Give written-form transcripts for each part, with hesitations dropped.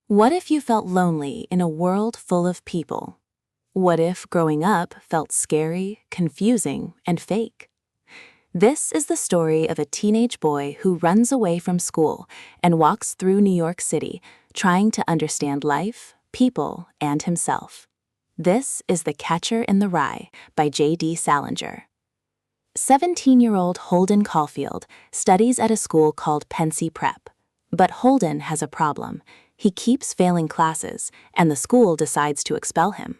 What if you felt lonely in a world full of people? What if growing up felt scary, confusing, and fake? This is the story of a teenage boy who runs away from school and walks through New York City, trying to understand life, people, and himself. This is The Catcher in the Rye by J.D. Salinger. 17-year-old Holden Caulfield studies at a school called Pensy Prep. But Holden has a problem. He keeps failing classes, and the school decides to expel him.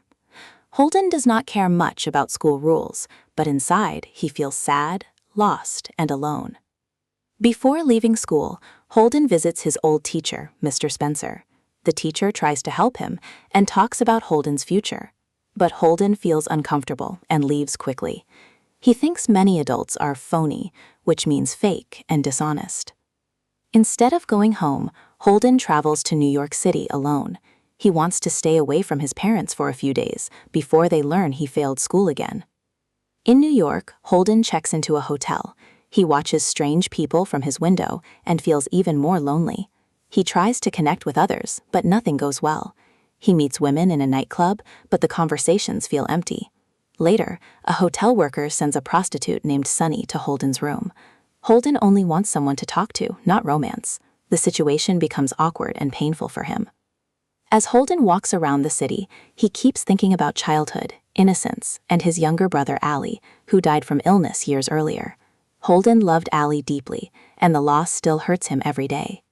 Holden does not care much about school rules, but inside he feels sad, lost, and alone. Before leaving school, Holden visits his old teacher, Mr. Spencer. The teacher tries to help him and talks about Holden's future. But Holden feels uncomfortable and leaves quickly. He thinks many adults are phony, which means fake and dishonest. Instead of going home, Holden travels to New York City alone. He wants to stay away from his parents for a few days before they learn he failed school again. In New York, Holden checks into a hotel. He watches strange people from his window and feels even more lonely. He tries to connect with others, but nothing goes well. He meets women in a nightclub, but the conversations feel empty. Later, a hotel worker sends a prostitute named Sunny to Holden's room. Holden only wants someone to talk to, not romance. The situation becomes awkward and painful for him. As Holden walks around the city, he keeps thinking about childhood, innocence, and his younger brother Allie, who died from illness years earlier. Holden loved Allie deeply, and the loss still hurts him every day.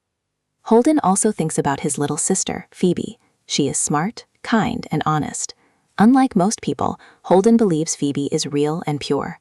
Holden also thinks about his little sister, Phoebe. She is smart, kind, and honest. Unlike most people, Holden believes Phoebe is real and pure.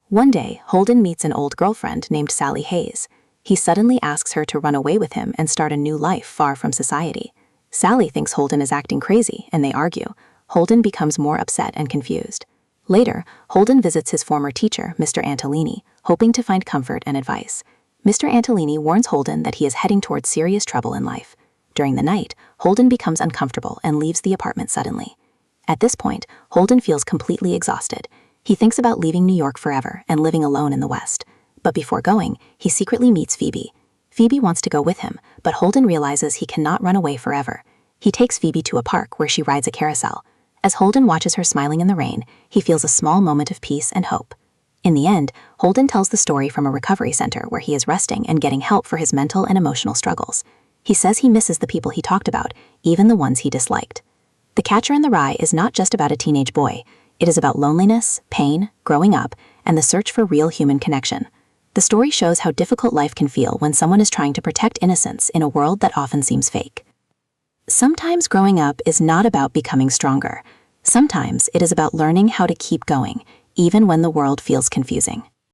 One day, Holden meets an old girlfriend named Sally Hayes. He suddenly asks her to run away with him and start a new life far from society. Sally thinks Holden is acting crazy, and they argue. Holden becomes more upset and confused. Later, Holden visits his former teacher, Mr. Antolini, hoping to find comfort and advice. Mr. Antolini warns Holden that he is heading towards serious trouble in life. During the night, Holden becomes uncomfortable and leaves the apartment suddenly. At this point, Holden feels completely exhausted. He thinks about leaving New York forever and living alone in the West. But before going, he secretly meets Phoebe. Phoebe wants to go with him, but Holden realizes he cannot run away forever. He takes Phoebe to a park where she rides a carousel. As Holden watches her smiling in the rain, he feels a small moment of peace and hope. In the end, Holden tells the story from a recovery center where he is resting and getting help for his mental and emotional struggles. He says he misses the people he talked about, even the ones he disliked. The Catcher in the Rye is not just about a teenage boy. It is about loneliness, pain, growing up, and the search for real human connection. The story shows how difficult life can feel when someone is trying to protect innocence in a world that often seems fake. Sometimes growing up is not about becoming stronger. Sometimes it is about learning how to keep going, even when the world feels confusing.